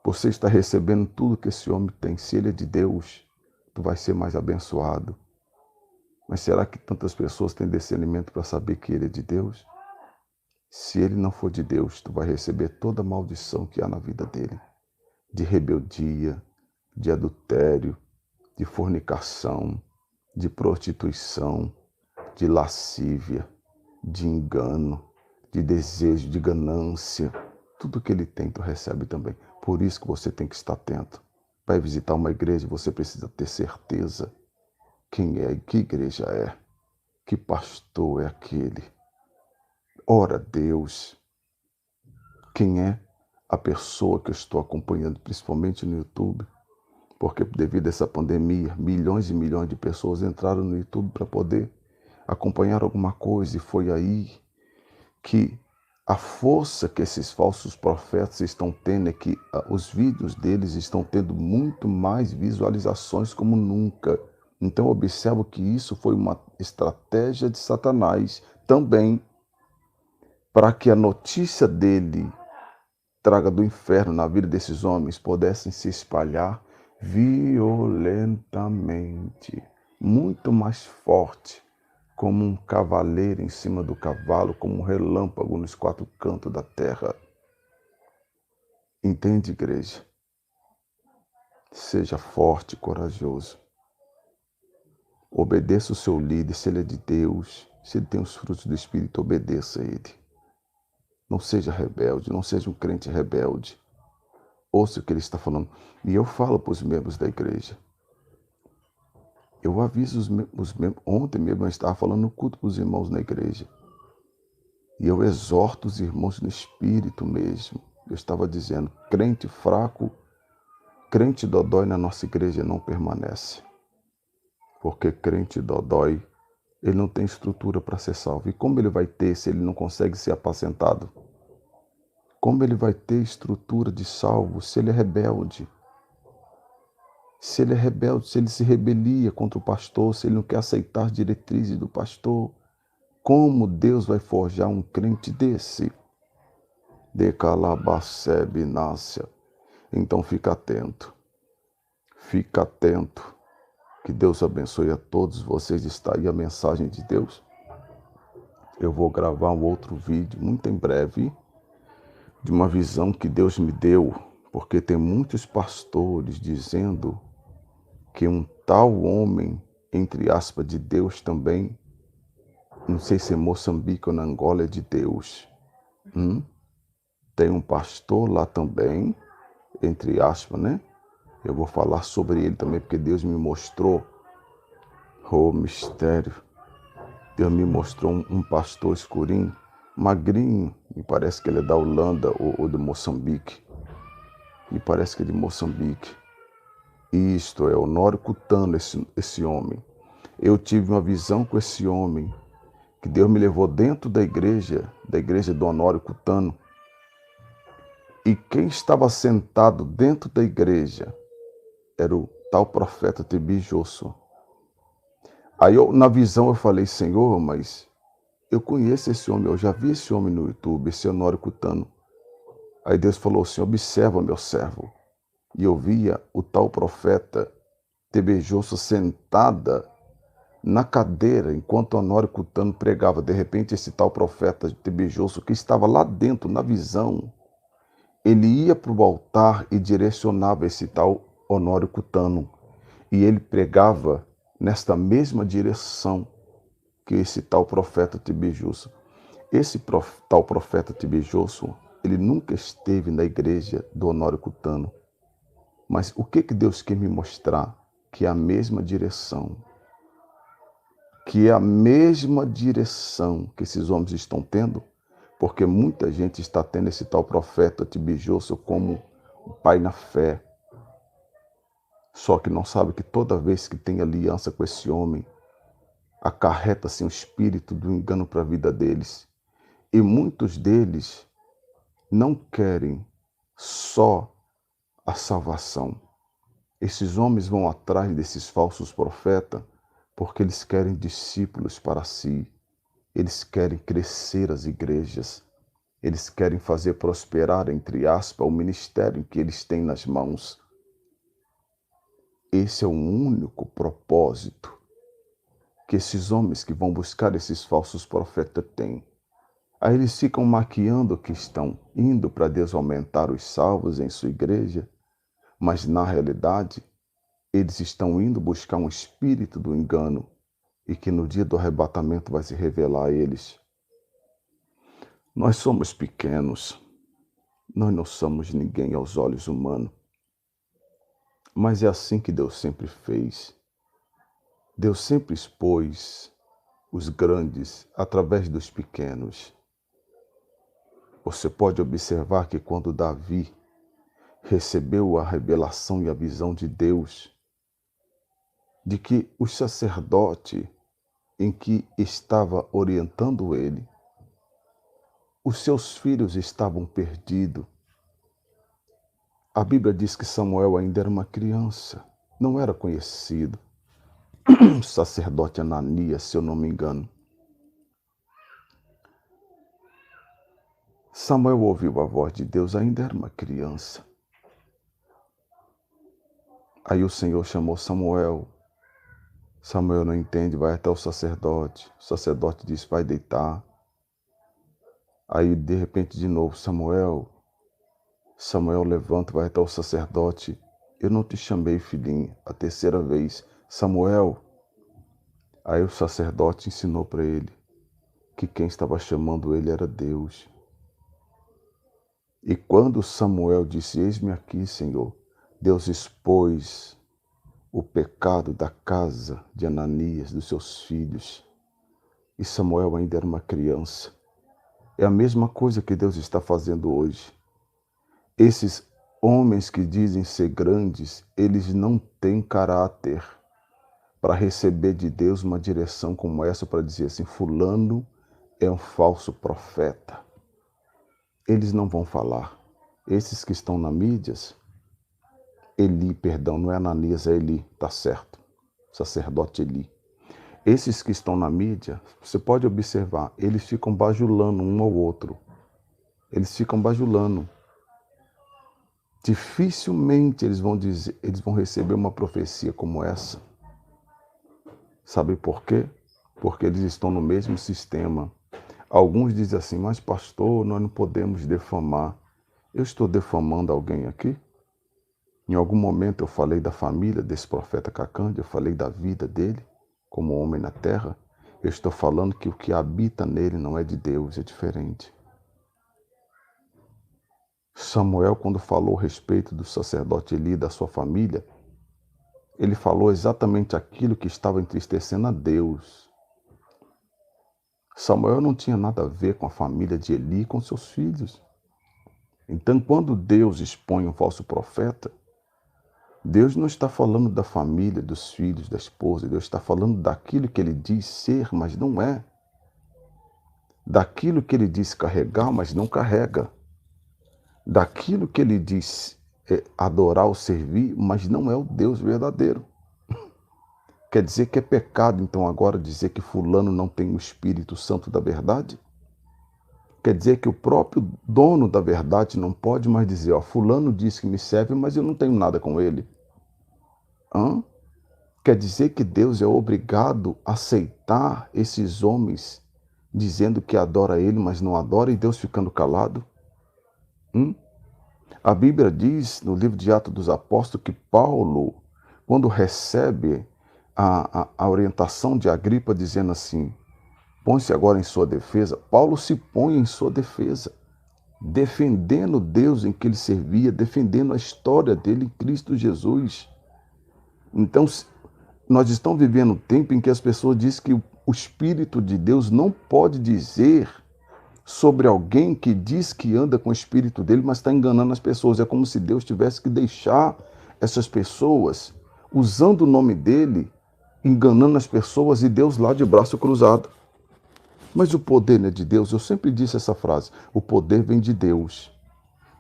Você está recebendo tudo que esse homem tem. Se ele é de Deus, tu vai ser mais abençoado. Mas será que tantas pessoas têm discernimento para saber que ele é de Deus? Se ele não for de Deus, tu vai receber toda a maldição que há na vida dele. De rebeldia, de adultério, de fornicação, de prostituição, de lascívia, de engano, de desejo, de ganância. Tudo que ele tem, tu recebe também. Por isso que você tem que estar atento. Vai visitar uma igreja, você precisa ter certeza quem é, que igreja é, que pastor é aquele. Ora a Deus, quem é a pessoa que eu estou acompanhando, principalmente no YouTube, porque devido a essa pandemia, milhões e milhões de pessoas entraram no YouTube para poder acompanhar alguma coisa, e foi aí que a força que esses falsos profetas estão tendo é que os vídeos deles estão tendo muito mais visualizações como nunca. Então observo que isso foi uma estratégia de Satanás também, para que a notícia dele traga do inferno na vida desses homens pudessem se espalhar violentamente, muito mais forte, como um cavaleiro em cima do cavalo, como um relâmpago nos quatro cantos da terra. Entende, igreja? Seja forte e corajoso. Obedeça o seu líder, se ele é de Deus, se ele tem os frutos do Espírito, obedeça a ele. Não seja rebelde, não seja um crente rebelde. Ouça o que ele está falando. E eu falo para os membros da igreja. Eu aviso os membros. Ontem mesmo eu estava falando no culto para os irmãos na igreja. E eu exorto os irmãos no espírito mesmo. Eu estava dizendo, crente fraco, crente dodói na nossa igreja não permanece. Porque crente dodói, ele não tem estrutura para ser salvo. E como ele vai ter se ele não consegue ser apacentado? Como ele vai ter estrutura de salvo se ele é rebelde? Se ele é rebelde, se ele se rebelia contra o pastor, se ele não quer aceitar as diretrizes do pastor, como Deus vai forjar um crente desse? De calabacebe nácia. Então fica atento. Fica atento. Que Deus abençoe a todos vocês. Está aí a mensagem de Deus. Eu vou gravar um outro vídeo muito em breve de uma visão que Deus me deu, porque tem muitos pastores dizendo que um tal homem, entre aspas, de Deus também, não sei se é Moçambique ou na Angola, é de Deus. Tem um pastor lá também, entre aspas, né? Eu vou falar sobre ele também, porque Deus me mostrou, oh mistério, Deus me mostrou um pastor escurinho, magrinho, me parece que ele é da Holanda ou de Moçambique. Me parece que é de Moçambique. Isto é Honório Cutano, esse homem. Eu tive uma visão com esse homem, que Deus me levou dentro da igreja do Honório Cutano. E quem estava sentado dentro da igreja era o tal profeta TB Joshua. Aí na visão eu falei, Senhor, mas eu conheço esse homem, eu já vi esse homem no YouTube, esse Honório Cutano. Aí Deus falou assim, observa meu servo. E eu via o tal profeta TB Joshua sentada na cadeira, enquanto Honório Cutano pregava. De repente esse tal profeta TB Joshua, que estava lá dentro na visão, ele ia para o altar e direcionava esse tal Honório Cutano. E ele pregava nesta mesma direção que esse tal profeta TB Joshua. Esse tal profeta TB Joshua, ele nunca esteve na igreja do Honório Cutano. Mas o que Deus quer me mostrar? Que é a mesma direção. Que é a mesma direção que esses homens estão tendo, porque muita gente está tendo esse tal profeta TB Joshua como o pai na fé. Só que não sabe que toda vez que tem aliança com esse homem, acarreta-se um espírito do engano para a vida deles. E muitos deles não querem só a salvação. Esses homens vão atrás desses falsos profetas porque eles querem discípulos para si. Eles querem crescer as igrejas. Eles querem fazer prosperar, entre aspas, o ministério que eles têm nas mãos. Esse é o único propósito que esses homens que vão buscar esses falsos profetas têm. Aí eles ficam maquiando que estão indo para Deus aumentar os salvos em sua igreja, mas na realidade eles estão indo buscar um espírito do engano e que no dia do arrebatamento vai se revelar a eles. Nós somos pequenos, nós não somos ninguém aos olhos humanos, mas é assim que Deus sempre fez. Deus sempre expôs os grandes através dos pequenos. Você pode observar que quando Davi recebeu a revelação e a visão de Deus, de que o sacerdote em que estava orientando ele, os seus filhos estavam perdidos. A Bíblia diz que Samuel ainda era uma criança, não era conhecido. O sacerdote Ananias, se eu não me engano. Samuel ouviu a voz de Deus, ainda era uma criança. Aí o Senhor chamou Samuel. Samuel não entende, vai até o sacerdote. O sacerdote diz, vai deitar. Aí de repente de novo, Samuel levanta, vai até o sacerdote. Eu não te chamei, filhinho, a terceira vez. Samuel. Aí o sacerdote ensinou para ele que quem estava chamando ele era Deus. E quando Samuel disse, eis-me aqui, Senhor, Deus expôs o pecado da casa de Ananias, dos seus filhos. E Samuel ainda era uma criança. É a mesma coisa que Deus está fazendo hoje. Esses homens que dizem ser grandes, eles não têm caráter para receber de Deus uma direção como essa, para dizer assim, fulano é um falso profeta. Eles não vão falar. Esses que estão na mídias, Eli, perdão, não é Ananias, é Eli, tá certo. Sacerdote Eli. Esses que estão na mídia, você pode observar, eles ficam bajulando um ao outro. Eles ficam bajulando. Dificilmente eles vão receber uma profecia como essa. Sabe por quê? Porque eles estão no mesmo sistema. Alguns dizem assim, mas pastor, nós não podemos defamar. Eu estou defamando alguém aqui? Em algum momento eu falei da família desse profeta Cacande, eu falei da vida dele como homem na terra. Eu estou falando que o que habita nele não é de Deus, é diferente. Samuel, quando falou a respeito do sacerdote Eli e da sua família, ele falou exatamente aquilo que estava entristecendo a Deus. Samuel não tinha nada a ver com a família de Eli e com seus filhos. Então, quando Deus expõe um falso profeta, Deus não está falando da família, dos filhos, da esposa. Deus está falando daquilo que ele diz ser, mas não é. Daquilo que ele diz carregar, mas não carrega. Daquilo que ele diz adorar ou servir, mas não é o Deus verdadeiro. Quer dizer que é pecado, então, agora dizer que fulano não tem o Espírito Santo da verdade? Quer dizer que o próprio dono da verdade não pode mais dizer, ó, fulano diz que me serve, mas eu não tenho nada com ele. Hã? Quer dizer que Deus é obrigado a aceitar esses homens dizendo que adora ele, mas não adora, e Deus ficando calado? A Bíblia diz, no livro de Atos dos Apóstolos, que Paulo, quando recebe a orientação de Agripa dizendo assim, põe-se agora em sua defesa, Paulo se põe em sua defesa, defendendo Deus em que ele servia, defendendo a história dele em Cristo Jesus. Então, nós estamos vivendo um tempo em que as pessoas dizem que o Espírito de Deus não pode dizer sobre alguém que diz que anda com o Espírito dele, mas está enganando as pessoas. É como se Deus tivesse que deixar essas pessoas, usando o nome dele, enganando as pessoas, e Deus lá de braço cruzado. Mas o poder não é de Deus. Eu sempre disse essa frase, o poder vem de Deus,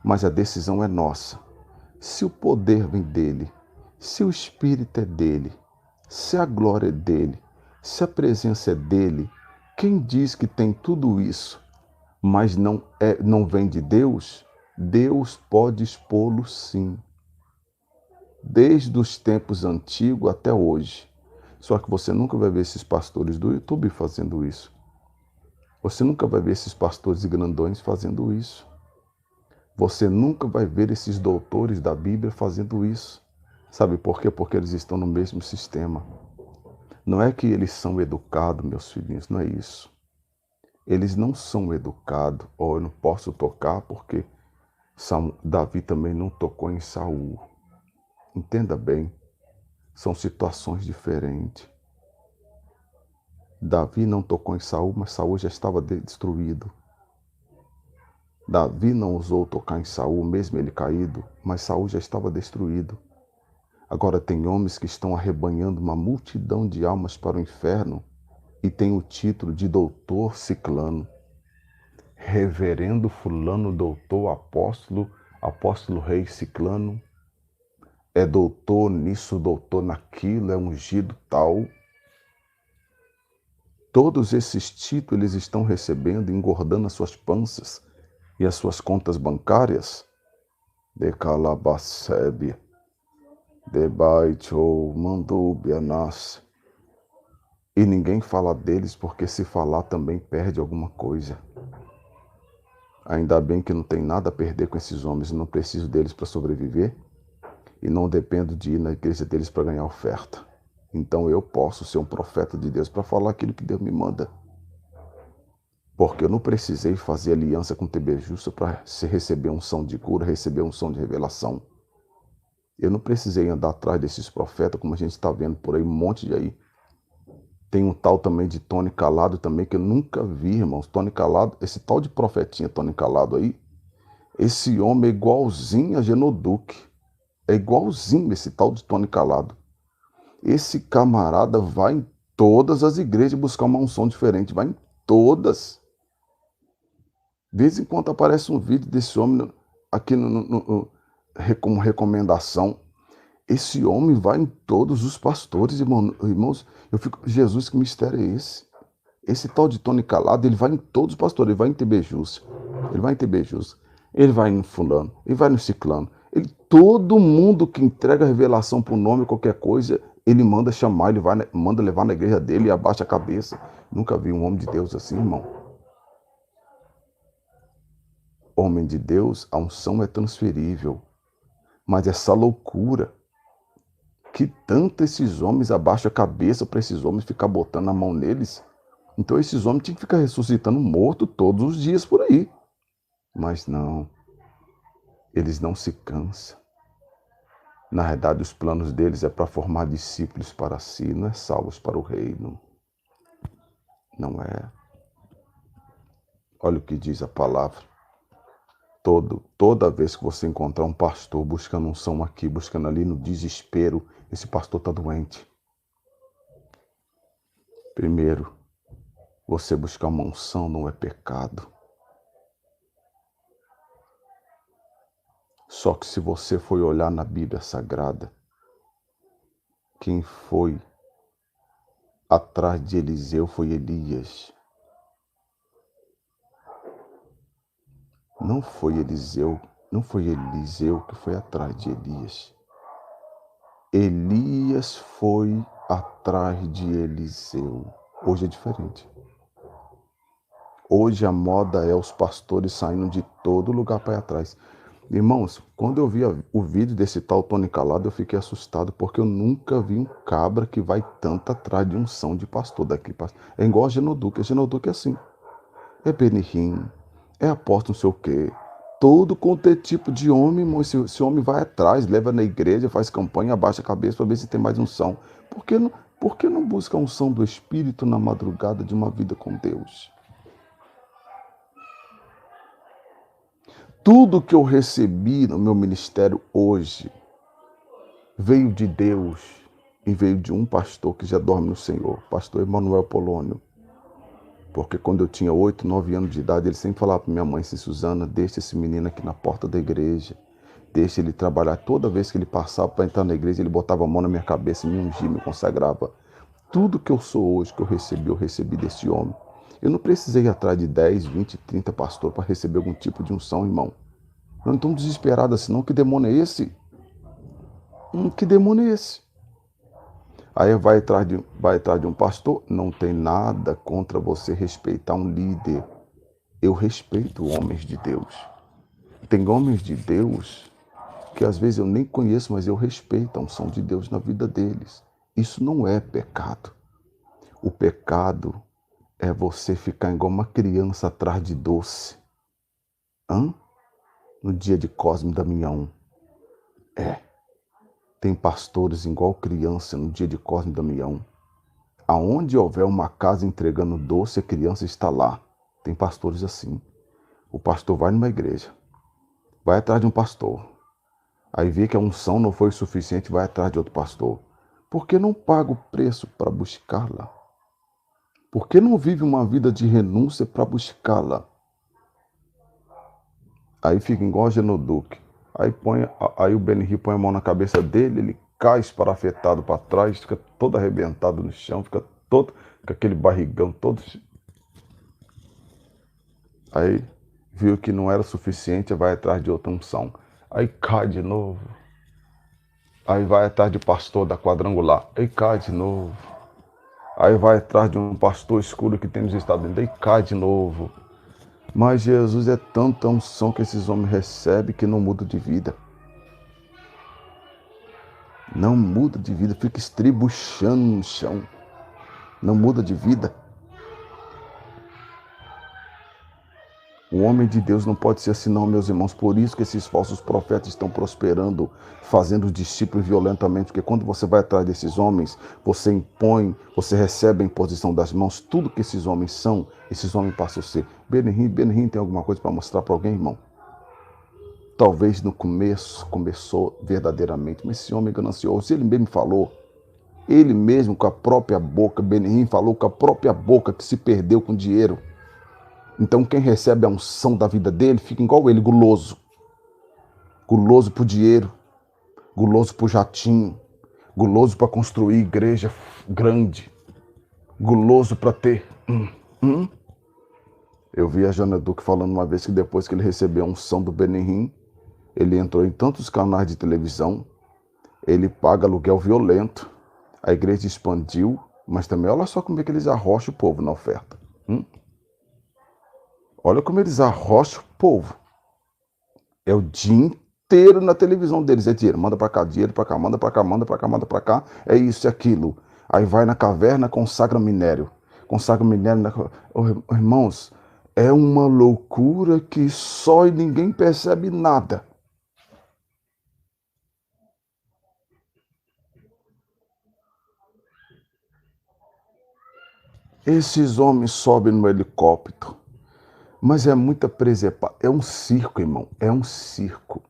mas a decisão é nossa. Se o poder vem dele, se o Espírito é dele, se a glória é dele, se a presença é dele, quem diz que tem tudo isso, mas não vem de Deus, Deus pode expô-lo sim, desde os tempos antigos até hoje. Só que você nunca vai ver esses pastores do YouTube fazendo isso. Você nunca vai ver esses pastores e grandões fazendo isso. Você nunca vai ver esses doutores da Bíblia fazendo isso. Sabe por quê? Porque eles estão no mesmo sistema. Não é que eles são educados, meus filhinhos, não é isso. Eles não são educados, ou eu não posso tocar porque Davi também não tocou em Saul. Entenda bem, são situações diferentes. Davi não tocou em Saul, mas Saul já estava destruído. Davi não ousou tocar em Saul, mesmo ele caído, mas Saul já estava destruído. Agora tem homens que estão arrebanhando uma multidão de almas para o inferno e tem o título de doutor ciclano, reverendo fulano, doutor, apóstolo rei ciclano, é doutor nisso, doutor naquilo, é ungido tal. Todos esses títulos eles estão recebendo, engordando as suas panças e as suas contas bancárias. De calabacebe, de baito, mandubianas. E ninguém fala deles porque se falar também perde alguma coisa. Ainda bem que não tem nada a perder com esses homens, não preciso deles para sobreviver e não dependo de ir na igreja deles para ganhar oferta. Então eu posso ser um profeta de Deus para falar aquilo que Deus me manda. Porque eu não precisei fazer aliança com o TB Justo para receber unção de cura, receber unção de revelação. Eu não precisei andar atrás desses profetas, como a gente está vendo por aí, um monte de aí. Tem um tal também de Tony Calado também, que eu nunca vi, irmãos. Tony Calado, esse tal de profetinha Tony Calado aí, esse homem é igualzinho a Genoduque. É igualzinho esse tal de Tony Calado. Esse camarada vai em todas as igrejas buscar uma unção diferente, vai em todas. De vez em quando aparece um vídeo desse homem aqui como recomendação. Esse homem vai em todos os pastores, irmãos. Eu fico, Jesus, que mistério é esse? Esse tal de Tony Calado, ele vai em todos os pastores, ele vai em TB Justo, ele vai em TB Justo, ele vai em fulano, ele vai no ciclano. Todo mundo que entrega revelação para o nome, qualquer coisa, ele manda chamar, manda levar na igreja dele e abaixa a cabeça. Nunca vi um homem de Deus assim, irmão. Homem de Deus, a unção é transferível. Mas essa loucura que tanto esses homens abaixam a cabeça para esses homens ficar botando a mão neles. Então esses homens tinham que ficar ressuscitando morto todos os dias por aí. Mas não, eles não se cansam. Na verdade, os planos deles é para formar discípulos para si, não é salvos para o reino. Não é. Olha o que diz a palavra. Toda vez que você encontrar um pastor buscando unção aqui, buscando ali, no desespero, esse pastor está doente. Primeiro, você buscar uma unção não é pecado. Só que se você for olhar na Bíblia Sagrada, quem foi atrás de Eliseu foi Elias. Não foi Eliseu que foi atrás de Elias. Elias foi atrás de Eliseu. Hoje é diferente. Hoje a moda é os pastores saindo de todo lugar para ir atrás. Irmãos, quando eu vi o vídeo desse tal Tony Calado, eu fiquei assustado, porque eu nunca vi um cabra que vai tanto atrás de unção de pastor daqui. É igual a Genoduque. A Genoduque é assim. É Benihim, é apóstolo não sei o quê. Todo quanto é tipo de homem, irmão, esse homem vai atrás, leva na igreja, faz campanha, abaixa a cabeça para ver se tem mais unção. Por que não busca a unção do Espírito na madrugada de uma vida com Deus? Tudo que eu recebi no meu ministério hoje veio de Deus e veio de um pastor que já dorme no Senhor, pastor Emanuel Polônio. Porque quando eu tinha 8, 9 anos de idade, ele sempre falava para minha mãe, assim, Suzana, deixa esse menino aqui na porta da igreja, deixa ele trabalhar. Toda vez que ele passava para entrar na igreja, ele botava a mão na minha cabeça, me ungia, me consagrava. Tudo que eu sou hoje, que eu recebi desse homem. Eu não precisei ir atrás de 10, 20, 30 pastores para receber algum tipo de unção, irmão. Eu não estou desesperado assim, não. Que demônio é esse? Que demônio é esse? Aí vai atrás de um pastor. Não tem nada contra você respeitar um líder. Eu respeito homens de Deus. Tem homens de Deus que às vezes eu nem conheço, mas eu respeito a unção de Deus na vida deles. Isso não é pecado. O pecado é você ficar igual uma criança atrás de doce. No dia de Cosme e Damião. Tem pastores igual criança no dia de Cosme e Damião. Aonde houver uma casa entregando doce, a criança está lá. Tem pastores assim. O pastor vai numa igreja, vai atrás de um pastor. Aí vê que a unção não foi suficiente, vai atrás de outro pastor. Por que não paga o preço para buscá-la? Por que não vive uma vida de renúncia para buscá-la? Aí fica igual a Genoduque. Aí o Benihir põe a mão na cabeça dele, ele cai esparafetado para trás, fica todo arrebentado no chão, fica todo com aquele barrigão todo. Aí viu que não era suficiente, vai atrás de outra unção. Aí cai de novo. Aí vai atrás de pastor da quadrangular. Aí cai de novo. Aí vai atrás de um pastor escuro que tem nos Estados Unidos. Aí cai de novo. Mas Jesus é tanta unção que esses homens recebem que não muda de vida. Não muda de vida, fica estribuchando no chão. Não muda de vida. O homem de Deus não pode ser assim não, meus irmãos. Por isso que esses falsos profetas estão prosperando, fazendo discípulos violentamente. Porque quando você vai atrás desses homens, você impõe, você recebe a imposição das mãos. Tudo que esses homens são, esses homens passam a ser. Benihir tem alguma coisa para mostrar para alguém, irmão? Talvez no começo começou verdadeiramente, mas esse homem ganancioso, ele mesmo falou, ele mesmo com a própria boca, Benihir falou com a própria boca que se perdeu com dinheiro. Então quem recebe a unção da vida dele fica igual ele, guloso. Guloso por dinheiro, guloso por jatinho, guloso para construir igreja grande, guloso para ter. Eu vi a Jana Duque falando uma vez que depois que ele recebeu a unção do Benihir, ele entrou em tantos canais de televisão, ele paga aluguel violento, a igreja expandiu, mas também olha só como é que eles arrocham o povo na oferta. Olha como eles arrocham o povo. É o dia inteiro na televisão deles. É dinheiro, manda para cá, dinheiro para cá, manda para cá, manda para cá, manda para cá. É isso e aquilo. Aí vai na caverna, consagra minério. Consagra minério. Irmãos, é uma loucura que só e ninguém percebe nada. Esses homens sobem no helicóptero. Mas é muita presepada. É um circo, irmão. É um circo.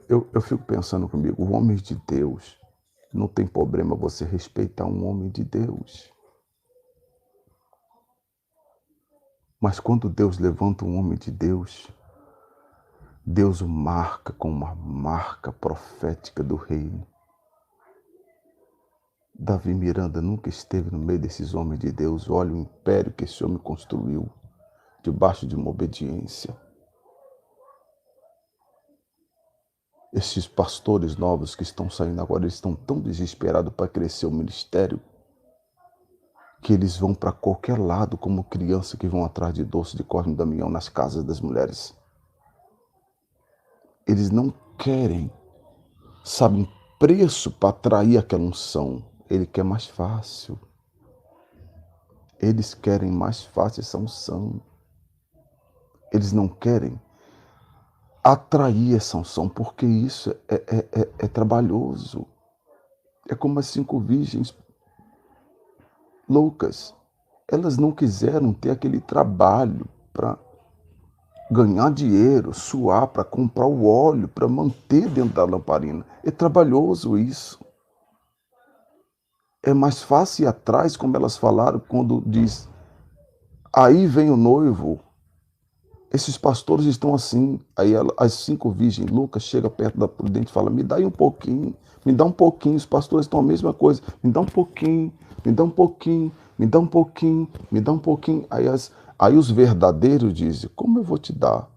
Eu fico pensando comigo, o homem de Deus, não tem problema você respeitar um homem de Deus. Mas quando Deus levanta um homem de Deus, Deus o marca com uma marca profética do reino. Davi Miranda nunca esteve no meio desses homens de Deus. Olha o império que esse homem construiu debaixo de uma obediência. Esses pastores novos que estão saindo agora, eles estão tão desesperados para crescer o ministério que eles vão para qualquer lado como criança que vão atrás de doce de Cosme e Damião nas casas das mulheres. Eles não querem, sabem, preço para atrair aquela unção. Ele quer mais fácil. Eles querem mais fácil essa unção. Eles não querem atrair essa unção, porque isso é trabalhoso. É como as 5 virgens loucas. Elas não quiseram ter aquele trabalho para ganhar dinheiro, suar para comprar o óleo, para manter dentro da lamparina. É trabalhoso isso. É mais fácil ir atrás, como elas falaram, quando diz, aí vem o noivo. Esses pastores estão assim. Aí as 5 virgens loucas chegam perto da prudente e falam, me dá aí um pouquinho, me dá um pouquinho. Os pastores estão a mesma coisa, me dá um pouquinho, me dá um pouquinho, me dá um pouquinho, me dá um pouquinho. Aí os verdadeiros dizem, como eu vou te dar?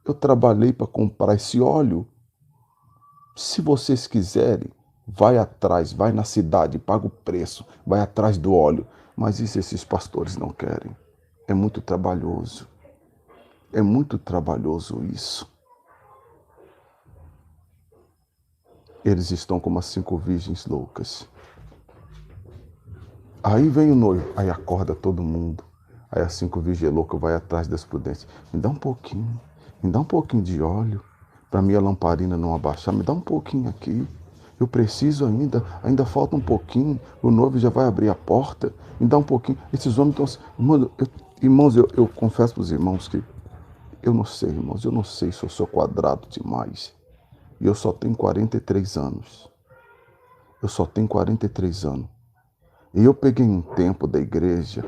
Eu trabalhei para comprar esse óleo. Se vocês quiserem, vai atrás, vai na cidade, paga o preço, vai atrás do óleo. Mas isso esses pastores não querem. É muito trabalhoso. É muito trabalhoso isso. Eles estão como as 5 virgens loucas. Aí vem o noivo, aí acorda todo mundo. Aí as 5 virgens loucas vai atrás das prudentes. Me dá um pouquinho de óleo, para minha lamparina não abaixar. Me dá um pouquinho aqui. Eu preciso ainda falta um pouquinho. O noivo já vai abrir a porta. Me dá um pouquinho. Esses homens estão... Mano, irmãos, eu confesso para os irmãos que eu não sei, irmãos, eu não sei se eu sou quadrado demais. E eu só tenho 43 anos. Eu só tenho 43 anos. E eu peguei um tempo da igreja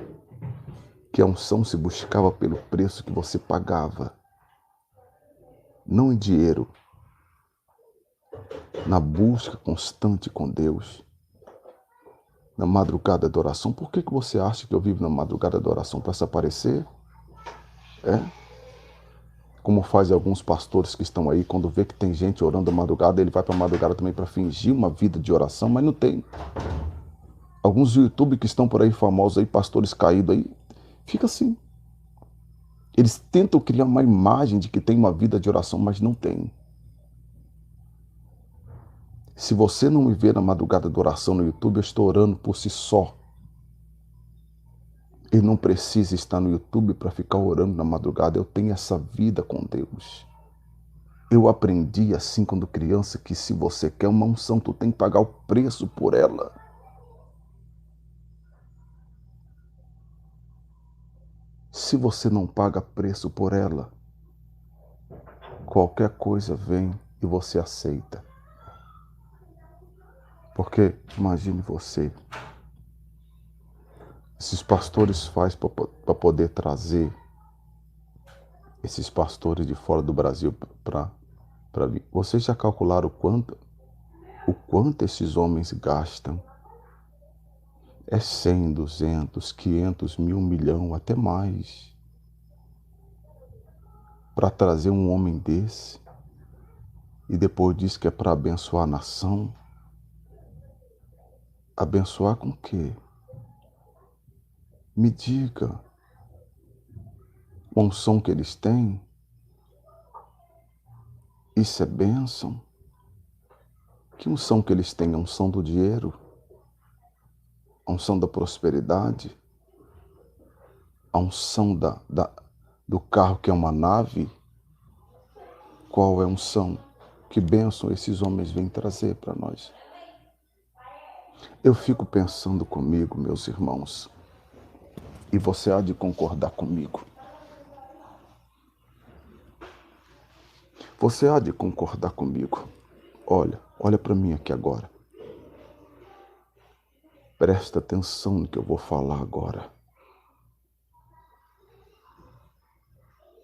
que a unção se buscava pelo preço que você pagava. Não em dinheiro. Na busca constante com Deus. Na madrugada da oração. Por que você acha que eu vivo na madrugada da oração? Para se aparecer? É? Como faz alguns pastores que estão aí, quando vê que tem gente orando na madrugada, ele vai para a madrugada também para fingir uma vida de oração, mas não tem. Alguns YouTube que estão por aí famosos aí, pastores caídos aí, fica assim. Eles tentam criar uma imagem de que tem uma vida de oração, mas não tem. Se você não me vê na madrugada de oração no YouTube, eu estou orando por si só. E não precisa estar no YouTube para ficar orando na madrugada. Eu tenho essa vida com Deus. Eu aprendi assim quando criança que se você quer uma unção, tu tem que pagar o preço por ela. Se você não paga preço por ela, qualquer coisa vem e você aceita. Porque imagine você, esses pastores fazem para poder trazer esses pastores de fora do Brasil para vir. Vocês já calcularam o quanto esses homens gastam? É 100, 200, 500, 1.000, 1.000.000, até mais. Para trazer um homem desse. E depois diz que é para abençoar a nação. Abençoar com o quê? Me diga. A unção que eles têm. Isso é bênção. Que unção que eles têm? A unção do dinheiro? A unção da prosperidade? A unção do carro que é uma nave? Qual é a unção? Que bênção esses homens vêm trazer para nós? Eu fico pensando comigo, meus irmãos, e você há de concordar comigo. Você há de concordar comigo. Olha para mim aqui agora. Presta atenção no que eu vou falar agora.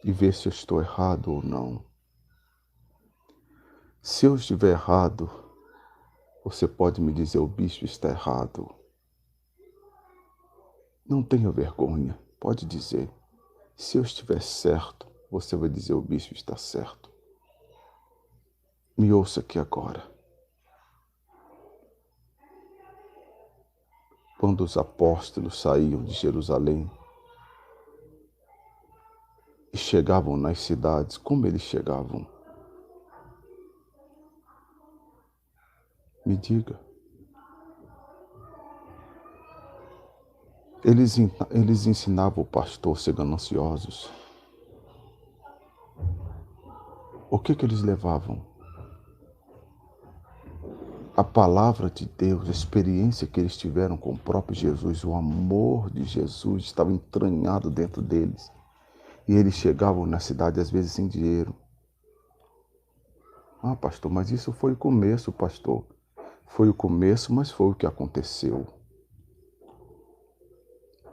E vê se eu estou errado ou não. Se eu estiver errado, você pode me dizer, o bispo está errado. Não tenha vergonha, pode dizer. Se eu estiver certo, você vai dizer, o bispo está certo. Me ouça aqui agora. Quando os apóstolos saíam de Jerusalém e chegavam nas cidades, como eles chegavam? Me diga. Eles ensinavam o pastor a ser gananciosos. O que eles levavam? A palavra de Deus, a experiência que eles tiveram com o próprio Jesus, o amor de Jesus estava entranhado dentro deles. E eles chegavam na cidade, às vezes, sem dinheiro. Ah, pastor, mas isso foi o começo, pastor. Foi o começo, mas foi o que aconteceu.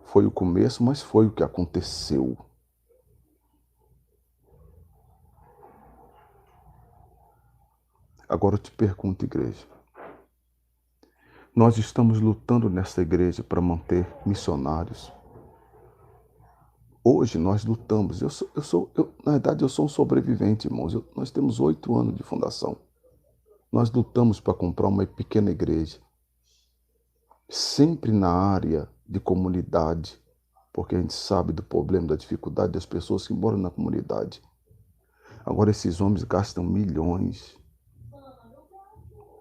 Foi o começo, mas foi o que aconteceu. Agora eu te pergunto, igreja. Nós estamos lutando nessa igreja para manter missionários. Hoje nós lutamos. Na verdade, eu sou um sobrevivente, irmãos. Nós temos 8 anos de fundação. Nós lutamos para comprar uma pequena igreja. Sempre na área de comunidade, porque a gente sabe do problema, da dificuldade das pessoas que moram na comunidade. Agora esses homens gastam milhões.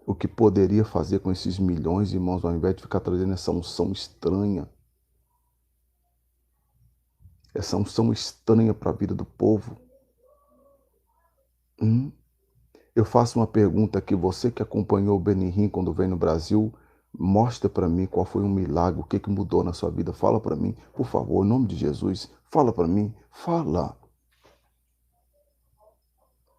O que poderia fazer com esses milhões, irmãos, ao invés de ficar trazendo essa unção estranha? Essa unção estranha para a vida do povo. Eu faço uma pergunta aqui, você que acompanhou o Benihim quando veio no Brasil, mostra para mim qual foi um milagre, o que mudou na sua vida. Fala para mim, por favor, em nome de Jesus, fala para mim, fala.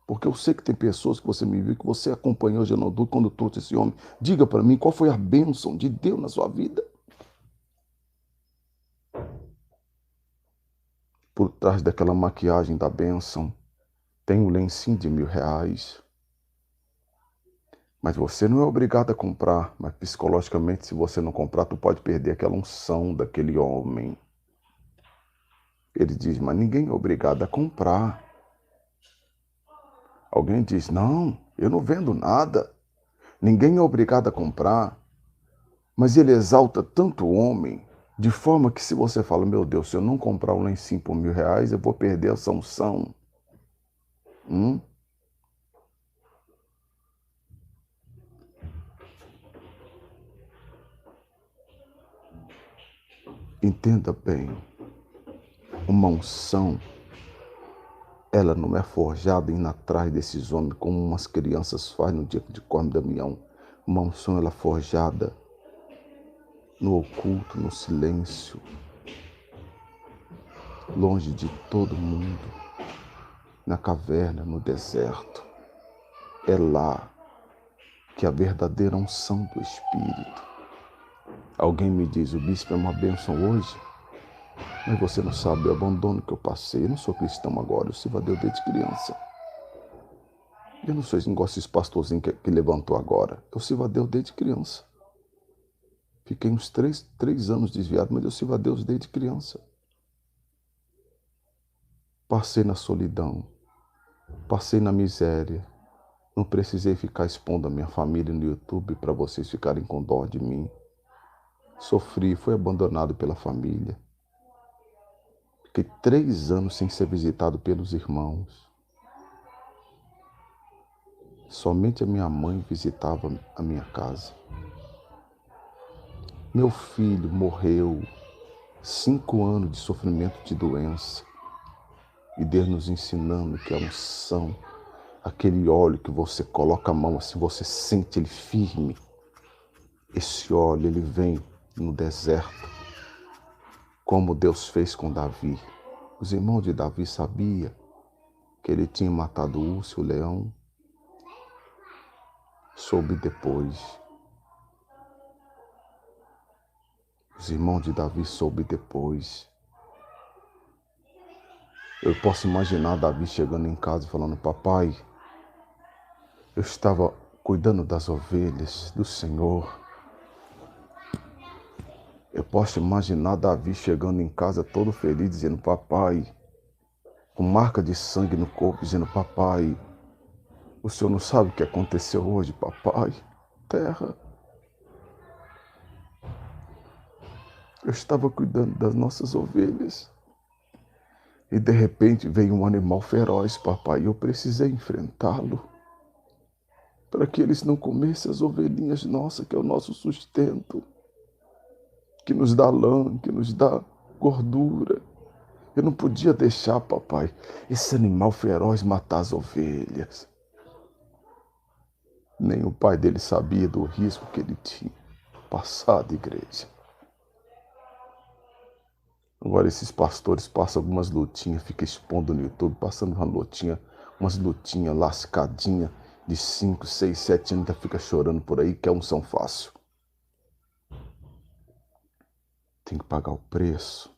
Porque eu sei que tem pessoas que você me viu, que você acompanhou Genodu quando trouxe esse homem. Diga para mim qual foi a bênção de Deus na sua vida. Por trás daquela maquiagem da bênção, tem um lencinho de R$1.000. Mas você não é obrigado a comprar. Mas psicologicamente, se você não comprar, tu pode perder aquela unção daquele homem. Ele diz, mas ninguém é obrigado a comprar. Alguém diz, não, eu não vendo nada. Ninguém é obrigado a comprar. Mas ele exalta tanto o homem, de forma que se você fala, meu Deus, se eu não comprar um lencinho por R$1.000, eu vou perder essa unção. Entenda bem, uma unção, ela não é forjada indo atrás desses homens como umas crianças fazem no dia de Corme Damião. Uma unção, ela é forjada no oculto, no silêncio, longe de todo mundo, na caverna, no deserto. É lá que a verdadeira unção do Espírito. Alguém me diz, o bispo é uma bênção hoje, mas você não sabe o abandono que eu passei. Eu não sou cristão agora, eu sirvo a Deus desde criança. Eu não sou igual esses pastorzinhos que levantou agora. Eu sirvo a Deus desde criança. Fiquei uns 3 anos desviado, mas eu sirvo a Deus desde criança. Passei na solidão, passei na miséria. Não precisei ficar expondo a minha família no YouTube para vocês ficarem com dó de mim. Sofri, fui abandonado pela família. Fiquei 3 anos sem ser visitado pelos irmãos. Somente a minha mãe visitava a minha casa. Meu filho morreu, 5 anos de sofrimento de doença. E Deus nos ensinando que a unção, aquele óleo que você coloca a mão assim, você sente ele firme. Esse óleo, ele vem no deserto, como Deus fez com Davi. Os irmãos de Davi sabiam que ele tinha matado o urso, o leão. Soube depois. Os irmãos de Davi soube depois. Eu posso imaginar Davi chegando em casa e falando, papai, eu estava cuidando das ovelhas do Senhor. Eu posso imaginar Davi chegando em casa todo feliz, dizendo, papai, com marca de sangue no corpo, dizendo, papai, o senhor não sabe o que aconteceu hoje, papai? Terra. Eu estava cuidando das nossas ovelhas. E de repente veio um animal feroz, papai, e eu precisei enfrentá-lo. Para que eles não comessem as ovelhinhas nossas, que é o nosso sustento. Que nos dá lã, que nos dá gordura. Eu não podia deixar, papai, esse animal feroz matar as ovelhas. Nem o pai dele sabia do risco que ele tinha passado, igreja. Agora esses pastores passam algumas lutinhas, ficam expondo no YouTube, passando umas lutinhas lascadinhas de 5, 6, 7 anos, ainda fica chorando por aí, que é unção fácil. Tem que pagar o preço.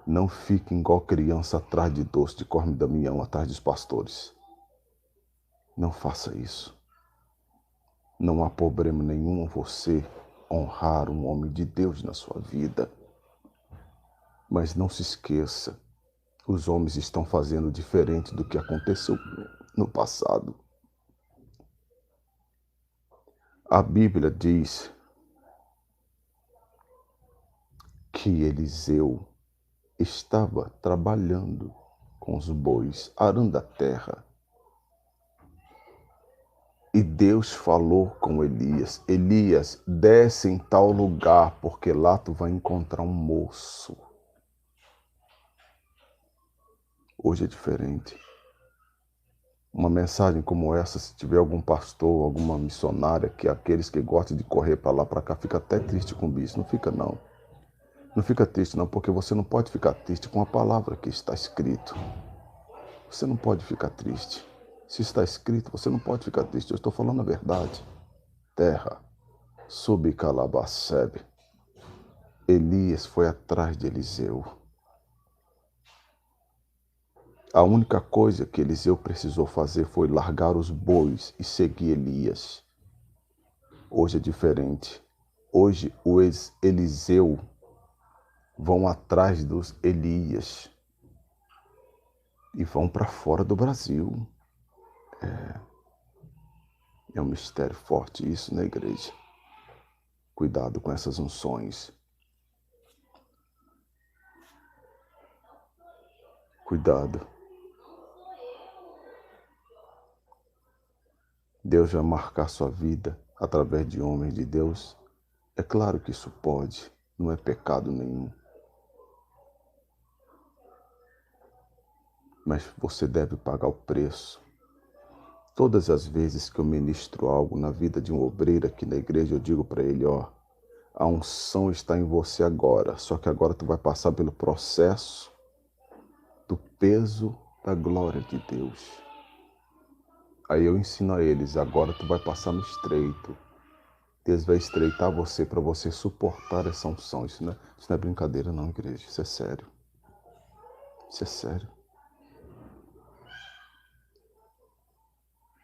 Não fique igual criança atrás de doce de Corme Damião, atrás dos pastores. Não faça isso. Não há problema nenhum você honrar um homem de Deus na sua vida. Mas não se esqueça, os homens estão fazendo diferente do que aconteceu no passado. A Bíblia diz que Eliseu estava trabalhando com os bois, arando a terra. E Deus falou com Elias: Elias, desce em tal lugar, porque lá tu vai encontrar um moço. Hoje é diferente. Uma mensagem como essa, se tiver algum pastor, alguma missionária, que aqueles que gostam de correr para lá, para cá, fica até triste com isso. Não fica não. Não fica triste não, porque você não pode ficar triste com a palavra que está escrito. Você não pode ficar triste. Se está escrito, você não pode ficar triste. Eu estou falando a verdade. Terra, Subicalabacebe. Elias foi atrás de Eliseu. A única coisa que Eliseu precisou fazer foi largar os bois e seguir Elias. Hoje é diferente. Hoje os Eliseu vão atrás dos Elias e vão para fora do Brasil. É um mistério forte isso na igreja. Cuidado com essas unções. Cuidado. Deus vai marcar sua vida através de homens de Deus. É claro que isso pode, não é pecado nenhum. Mas você deve pagar o preço. Todas as vezes que eu ministro algo na vida de um obreiro aqui na igreja, eu digo para ele, ó, a unção está em você agora, só que agora tu vai passar pelo processo do peso da glória de Deus. Aí eu ensino a eles, agora tu vai passar no estreito. Deus vai estreitar você para você suportar essa unção. Isso não é brincadeira não, igreja, isso é sério. Isso é sério.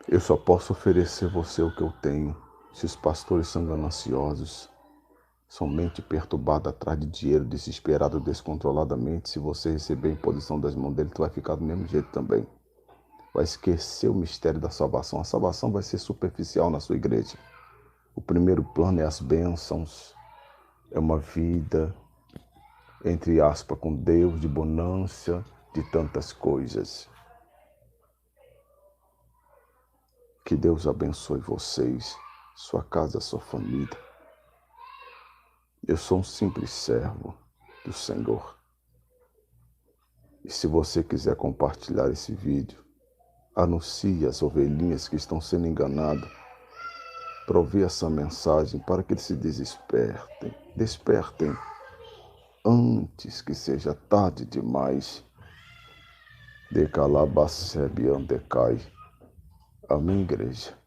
Eu só posso oferecer você o que eu tenho. Se os pastores são gananciosos, são mente perturbada atrás de dinheiro, desesperado descontroladamente, se você receber a imposição das mãos dele, tu vai ficar do mesmo jeito também. Vai esquecer o mistério da salvação. A salvação vai ser superficial na sua igreja. O primeiro plano é as bênçãos, é uma vida, entre aspas, com Deus, de bonança, de tantas coisas. Que Deus abençoe vocês, sua casa, sua família. Eu sou um simples servo do Senhor. E se você quiser compartilhar esse vídeo, anuncie as ovelhinhas que estão sendo enganadas para ouvir essa mensagem, para que eles se despertem. Despertem antes que seja tarde demais. De calabacebe andecai. Amém, igreja?